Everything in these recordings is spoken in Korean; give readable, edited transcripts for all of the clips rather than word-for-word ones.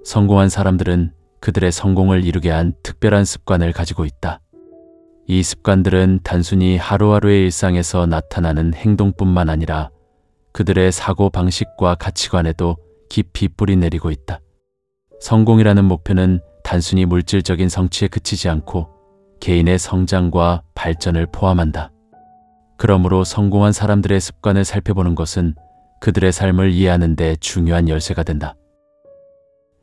성공한 사람들은 그들의 성공을 이루게 한 특별한 습관을 가지고 있다. 이 습관들은 단순히 하루하루의 일상에서 나타나는 행동뿐만 아니라 그들의 사고방식과 가치관에도 깊이 뿌리내리고 있다. 성공이라는 목표는 단순히 물질적인 성취에 그치지 않고 개인의 성장과 발전을 포함한다. 그러므로 성공한 사람들의 습관을 살펴보는 것은 그들의 삶을 이해하는 데 중요한 열쇠가 된다.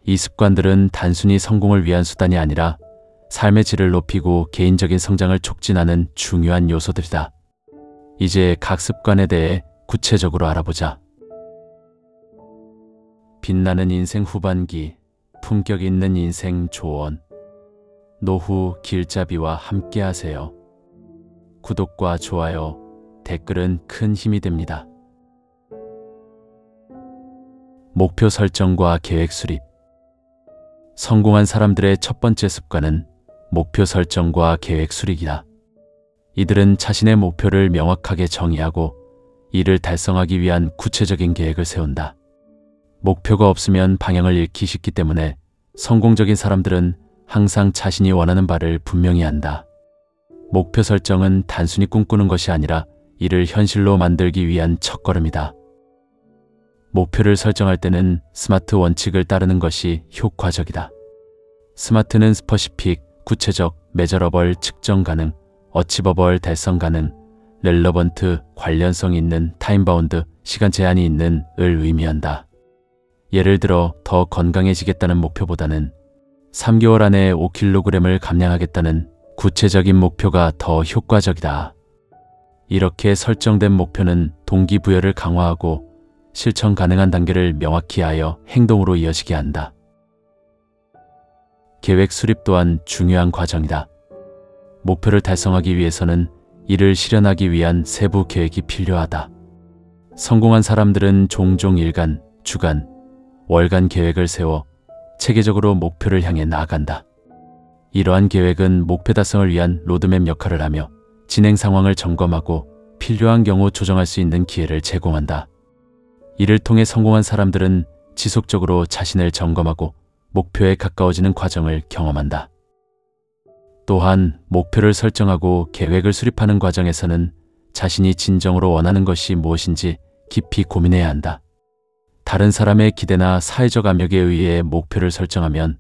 이 습관들은 단순히 성공을 위한 수단이 아니라 삶의 질을 높이고 개인적인 성장을 촉진하는 중요한 요소들이다. 이제 각 습관에 대해 구체적으로 알아보자. 빛나는 인생 후반기, 품격 있는 인생 조언. 노후 길잡이와 함께하세요. 구독과 좋아요, 댓글은 큰 힘이 됩니다. 목표 설정과 계획 수립. 성공한 사람들의 첫 번째 습관은 목표 설정과 계획 수립이다. 이들은 자신의 목표를 명확하게 정의하고 이를 달성하기 위한 구체적인 계획을 세운다. 목표가 없으면 방향을 잃기 쉽기 때문에 성공적인 사람들은 항상 자신이 원하는 바를 분명히 한다. 목표 설정은 단순히 꿈꾸는 것이 아니라 이를 현실로 만들기 위한 첫걸음이다. 목표를 설정할 때는 스마트 원칙을 따르는 것이 효과적이다. 스마트는 스퍼시픽, 구체적, 메저러블, 측정 가능, 어치버블, 달성 가능, 렐러번트, 관련성 있는, 타임바운드, 시간 제한이 있는 을 의미한다. 예를 들어 더 건강해지겠다는 목표보다는 3개월 안에 5kg을 감량하겠다는 구체적인 목표가 더 효과적이다. 이렇게 설정된 목표는 동기부여를 강화하고 실천 가능한 단계를 명확히 하여 행동으로 이어지게 한다. 계획 수립 또한 중요한 과정이다. 목표를 달성하기 위해서는 이를 실현하기 위한 세부 계획이 필요하다. 성공한 사람들은 종종 일간, 주간, 월간 계획을 세워 체계적으로 목표를 향해 나아간다. 이러한 계획은 목표 달성을 위한 로드맵 역할을 하며 진행 상황을 점검하고 필요한 경우 조정할 수 있는 기회를 제공한다. 이를 통해 성공한 사람들은 지속적으로 자신을 점검하고 목표에 가까워지는 과정을 경험한다. 또한 목표를 설정하고 계획을 수립하는 과정에서는 자신이 진정으로 원하는 것이 무엇인지 깊이 고민해야 한다. 다른 사람의 기대나 사회적 압력에 의해 목표를 설정하면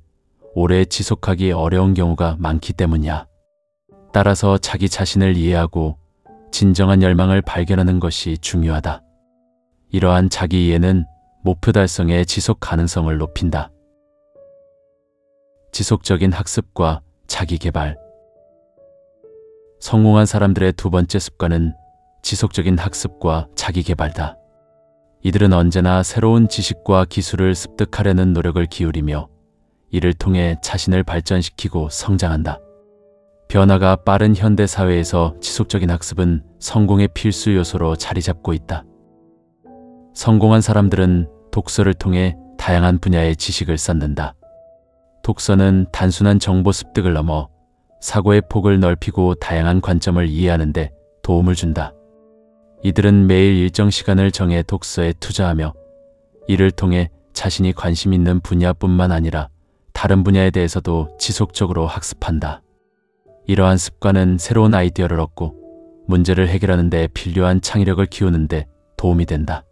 오래 지속하기 어려운 경우가 많기 때문이야. 따라서 자기 자신을 이해하고 진정한 열망을 발견하는 것이 중요하다. 이러한 자기 이해는 목표 달성의 지속 가능성을 높인다. 지속적인 학습과 자기 개발. 성공한 사람들의 두 번째 습관은 지속적인 학습과 자기 개발다. 이들은 언제나 새로운 지식과 기술을 습득하려는 노력을 기울이며 이를 통해 자신을 발전시키고 성장한다. 변화가 빠른 현대 사회에서 지속적인 학습은 성공의 필수 요소로 자리 잡고 있다. 성공한 사람들은 독서를 통해 다양한 분야의 지식을 쌓는다. 독서는 단순한 정보 습득을 넘어 사고의 폭을 넓히고 다양한 관점을 이해하는 데 도움을 준다. 이들은 매일 일정 시간을 정해 독서에 투자하며 이를 통해 자신이 관심 있는 분야뿐만 아니라 다른 분야에 대해서도 지속적으로 학습한다. 이러한 습관은 새로운 아이디어를 얻고 문제를 해결하는 데 필요한 창의력을 키우는 데 도움이 된다.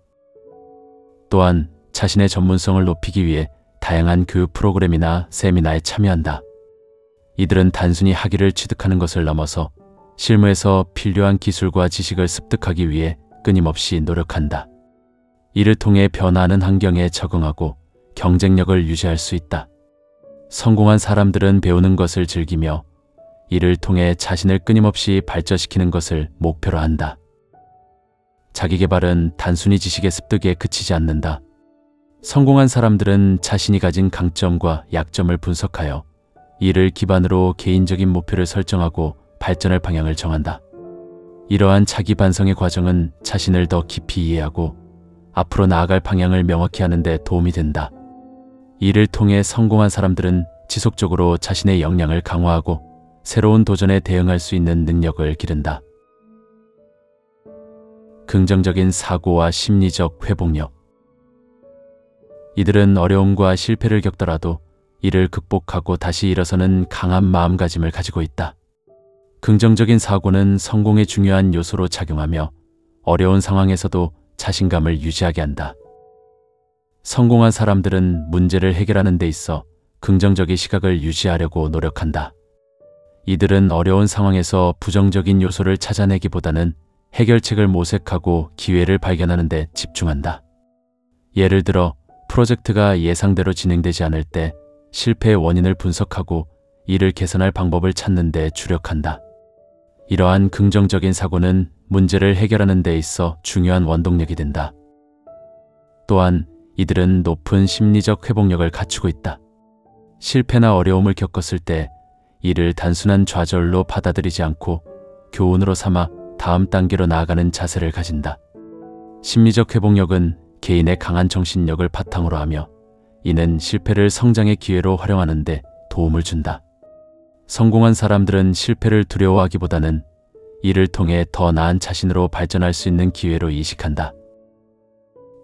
또한 자신의 전문성을 높이기 위해 다양한 교육 프로그램이나 세미나에 참여한다. 이들은 단순히 학위를 취득하는 것을 넘어서 실무에서 필요한 기술과 지식을 습득하기 위해 끊임없이 노력한다. 이를 통해 변화하는 환경에 적응하고 경쟁력을 유지할 수 있다. 성공한 사람들은 배우는 것을 즐기며 이를 통해 자신을 끊임없이 발전시키는 것을 목표로 한다. 자기 개발은 단순히 지식의 습득에 그치지 않는다. 성공한 사람들은 자신이 가진 강점과 약점을 분석하여 이를 기반으로 개인적인 목표를 설정하고 발전할 방향을 정한다. 이러한 자기 반성의 과정은 자신을 더 깊이 이해하고 앞으로 나아갈 방향을 명확히 하는 데 도움이 된다. 이를 통해 성공한 사람들은 지속적으로 자신의 역량을 강화하고 새로운 도전에 대응할 수 있는 능력을 기른다. 긍정적인 사고와 심리적 회복력. 이들은 어려움과 실패를 겪더라도 이를 극복하고 다시 일어서는 강한 마음가짐을 가지고 있다. 긍정적인 사고는 성공의 중요한 요소로 작용하며 어려운 상황에서도 자신감을 유지하게 한다. 성공한 사람들은 문제를 해결하는 데 있어 긍정적인 시각을 유지하려고 노력한다. 이들은 어려운 상황에서 부정적인 요소를 찾아내기보다는 해결책을 모색하고 기회를 발견하는 데 집중한다. 예를 들어 프로젝트가 예상대로 진행되지 않을 때 실패의 원인을 분석하고 이를 개선할 방법을 찾는 데 주력한다. 이러한 긍정적인 사고는 문제를 해결하는 데 있어 중요한 원동력이 된다. 또한 이들은 높은 심리적 회복력을 갖추고 있다. 실패나 어려움을 겪었을 때 이를 단순한 좌절로 받아들이지 않고 교훈으로 삼아 다음 단계로 나아가는 자세를 가진다. 심리적 회복력은 개인의 강한 정신력을 바탕으로 하며 이는 실패를 성장의 기회로 활용하는 데 도움을 준다. 성공한 사람들은 실패를 두려워하기보다는 이를 통해 더 나은 자신으로 발전할 수 있는 기회로 인식한다.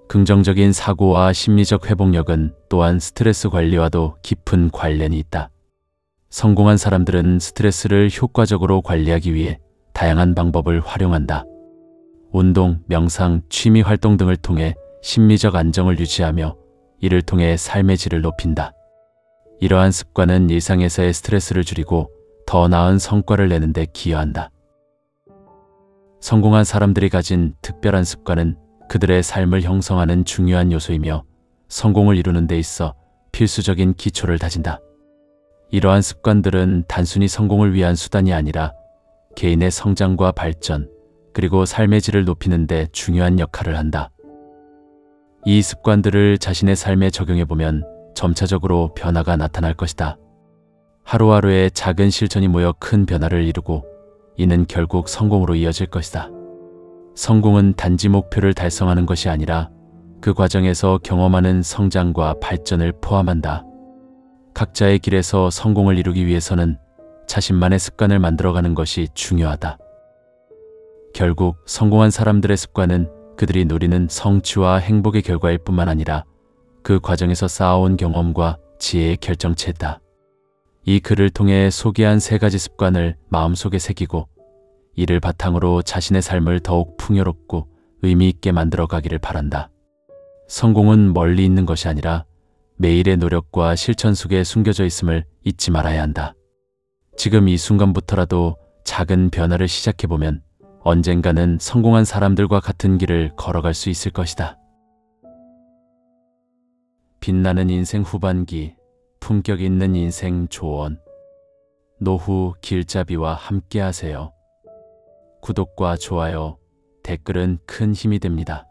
긍정적인 사고와 심리적 회복력은 또한 스트레스 관리와도 깊은 관련이 있다. 성공한 사람들은 스트레스를 효과적으로 관리하기 위해 다양한 방법을 활용한다. 운동, 명상, 취미 활동 등을 통해 심리적 안정을 유지하며 이를 통해 삶의 질을 높인다. 이러한 습관은 일상에서의 스트레스를 줄이고 더 나은 성과를 내는 데 기여한다. 성공한 사람들이 가진 특별한 습관은 그들의 삶을 형성하는 중요한 요소이며 성공을 이루는 데 있어 필수적인 기초를 다진다. 이러한 습관들은 단순히 성공을 위한 수단이 아니라 개인의 성장과 발전, 그리고 삶의 질을 높이는 데 중요한 역할을 한다. 이 습관들을 자신의 삶에 적용해보면 점차적으로 변화가 나타날 것이다. 하루하루의 작은 실천이 모여 큰 변화를 이루고 이는 결국 성공으로 이어질 것이다. 성공은 단지 목표를 달성하는 것이 아니라 그 과정에서 경험하는 성장과 발전을 포함한다. 각자의 길에서 성공을 이루기 위해서는 자신만의 습관을 만들어가는 것이 중요하다. 결국 성공한 사람들의 습관은 그들이 누리는 성취와 행복의 결과일 뿐만 아니라 그 과정에서 쌓아온 경험과 지혜의 결정체다. 이 글을 통해 소개한 3가지 습관을 마음속에 새기고 이를 바탕으로 자신의 삶을 더욱 풍요롭고 의미 있게 만들어 가기를 바란다. 성공은 멀리 있는 것이 아니라 매일의 노력과 실천 속에 숨겨져 있음을 잊지 말아야 한다. 지금 이 순간부터라도 작은 변화를 시작해보면 언젠가는 성공한 사람들과 같은 길을 걸어갈 수 있을 것이다. 빛나는 인생 후반기, 품격 있는 인생 조언. 노후 길잡이와 함께하세요. 구독과 좋아요, 댓글은 큰 힘이 됩니다.